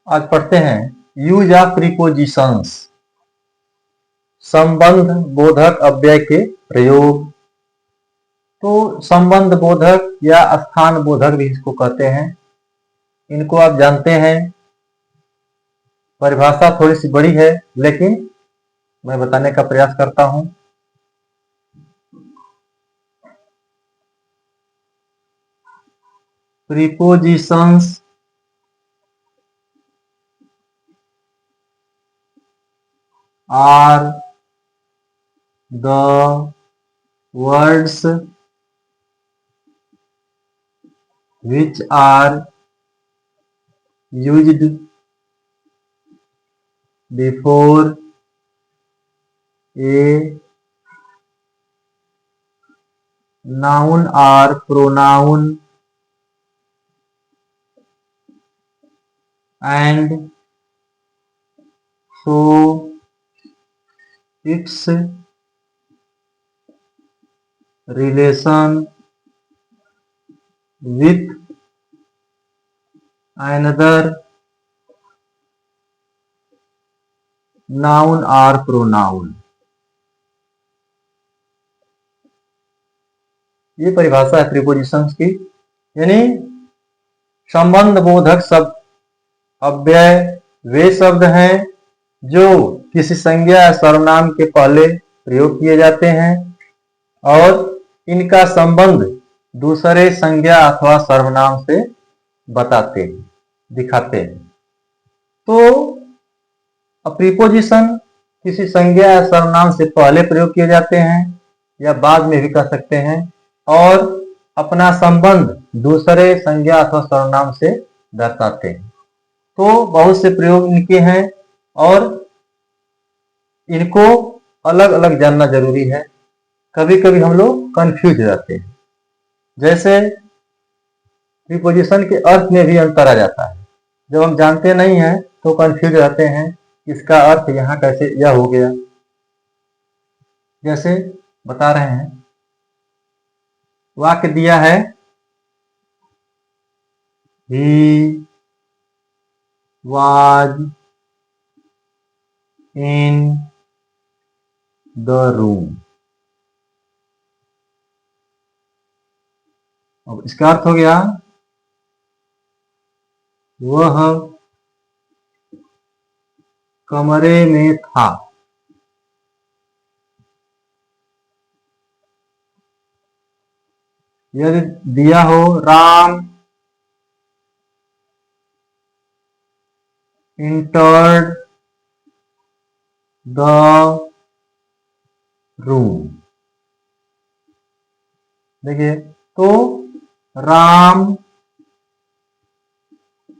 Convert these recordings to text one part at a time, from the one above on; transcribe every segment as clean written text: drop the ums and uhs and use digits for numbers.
आज पढ़ते हैं यूज ऑफ प्रीपोजिशंस, संबंध बोधक अव्यय के प्रयोग। तो संबंध बोधक या स्थान बोधक भी इसको कहते हैं। इनको आप जानते हैं। परिभाषा थोड़ी सी बड़ी है, लेकिन मैं बताने का प्रयास करता हूं। Prepositions are the words which are used before a noun or pronoun and show its relation with another noun or pronoun। ये परिभाषा है प्रीपोजिशंस की। यानी संबंध बोधक शब्द अव्यय वे शब्द हैं जो किसी संज्ञा या सर्वनाम के पहले प्रयोग किए जाते हैं और इनका संबंध दूसरे संज्ञा अथवा सर्वनाम से बताते हैं, दिखाते हैं। तो प्रीपोजिशन किसी संज्ञा या सर्वनाम से पहले प्रयोग किए जाते हैं या बाद में भी कर सकते हैं और अपना संबंध दूसरे संज्ञा अथवा सर्वनाम से दर्शाते हैं। तो बहुत से प्रयोग इनके हैं और इनको अलग अलग जानना जरूरी है। कभी कभी हम लोग कंफ्यूज हो जाते हैं। जैसे प्रीपोजिशन के अर्थ में भी अंतर आ जाता है। जब हम जानते नहीं हैं तो कंफ्यूज रहते हैं, इसका अर्थ यहाँ कैसे यह हो गया। जैसे बता रहे हैं, वाक्य दिया है ही was in the room। अब इसका अर्थ हो गया वह कमरे में था। यदि दिया हो राम entered the room। देखिए, तो राम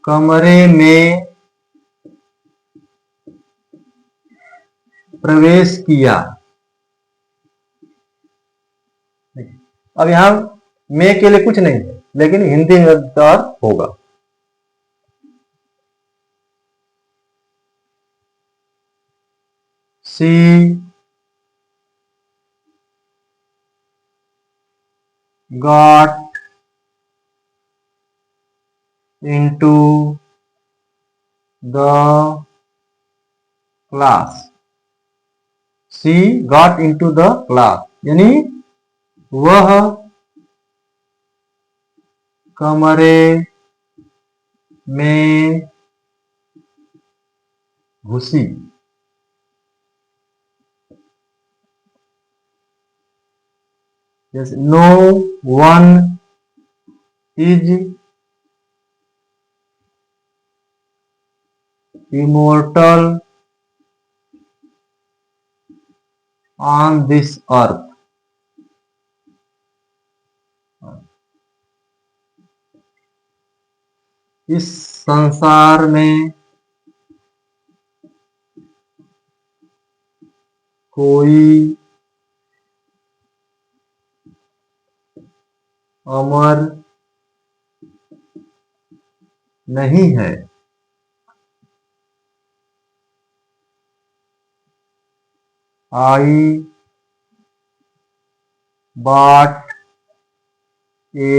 कमरे में प्रवेश किया। अब यहां में के लिए कुछ नहीं है, लेकिन हिंदी में अर्थ होगा। She got into the class। She got into the class यानी वह कमरे में घुसी। जैसे no one is immortal on this earth। इस संसार में कोई अमर नहीं है। आई bought a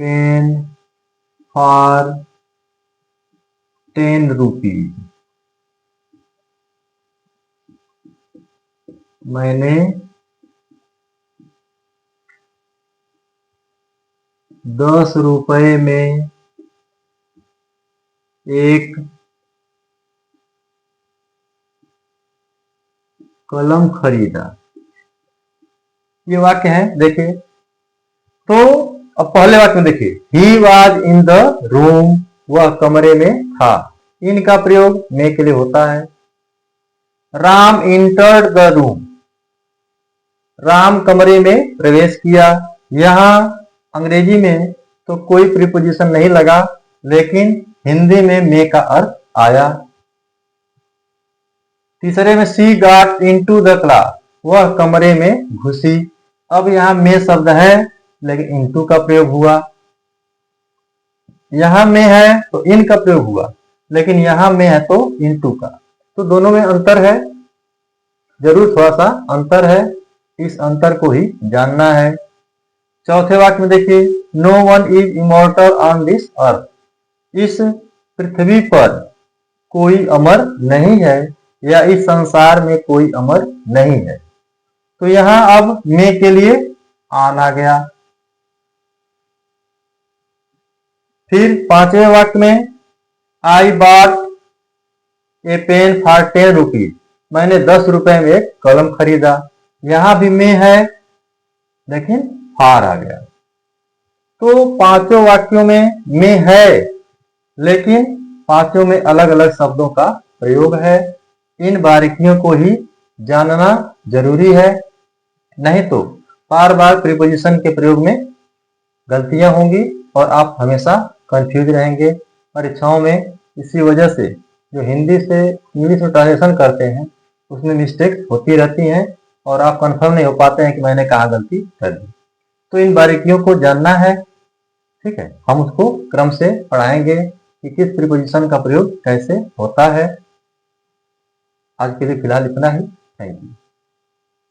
pen for 10 rupees. मैंने 10 रुपए में एक कलम खरीदा। ये वाक्य है, देखिए। तो अब पहले वाक्य में देखिए, he was in the room, वह कमरे में था। इनका प्रयोग मे के लिए होता है। Ram entered the room, Ram कमरे में प्रवेश किया। यहां अंग्रेजी में तो कोई प्रीपोजिशन नहीं लगा, लेकिन हिंदी में मे का अर्थ आया। तीसरे में सी गॉट इनटू द क्लास, वह कमरे में घुसी। अब यहां मे शब्द है, लेकिन इनटू का प्रयोग हुआ। यहां में है तो इन का प्रयोग हुआ, लेकिन यहां में है तो इनटू का। तो दोनों में अंतर है, जरूर थोड़ा सा अंतर है, इस अंतर को ही जानना है। चौथे वाक्य में देखिए, no one is immortal on this earth, इस पृथ्वी पर कोई अमर नहीं है, या इस संसार में कोई अमर नहीं है। तो यहां अब मे के लिए आन आ गया। फिर पांचवें वाक्य में, I bought a pen for 10 rupees, मैंने 10 रुपए में एक कलम खरीदा। यहां भी में है, लेकिन फार आ गया। तो पांचों वाक्यों में है, लेकिन पांचों में अलग अलग शब्दों का प्रयोग है। इन बारीकियों को ही जानना जरूरी है, नहीं तो बार बार प्रीपोजिशन के प्रयोग में गलतियां होंगी और आप हमेशा कंफ्यूज रहेंगे परीक्षाओं में। इसी वजह से जो हिंदी से इंग्लिश में ट्रांसलेशन करते हैं उसमें मिस्टेक्स होती रहती हैं और आप कंफर्म नहीं हो पाते हैं कि मैंने कहाँ गलती कर दी। तो इन बारीकियों को जानना है, ठीक है। हम उसको क्रम से पढ़ाएंगे कि किस प्रीपोजिशन का प्रयोग कैसे होता है। आज के लिए फिलहाल इतना ही। Thank you.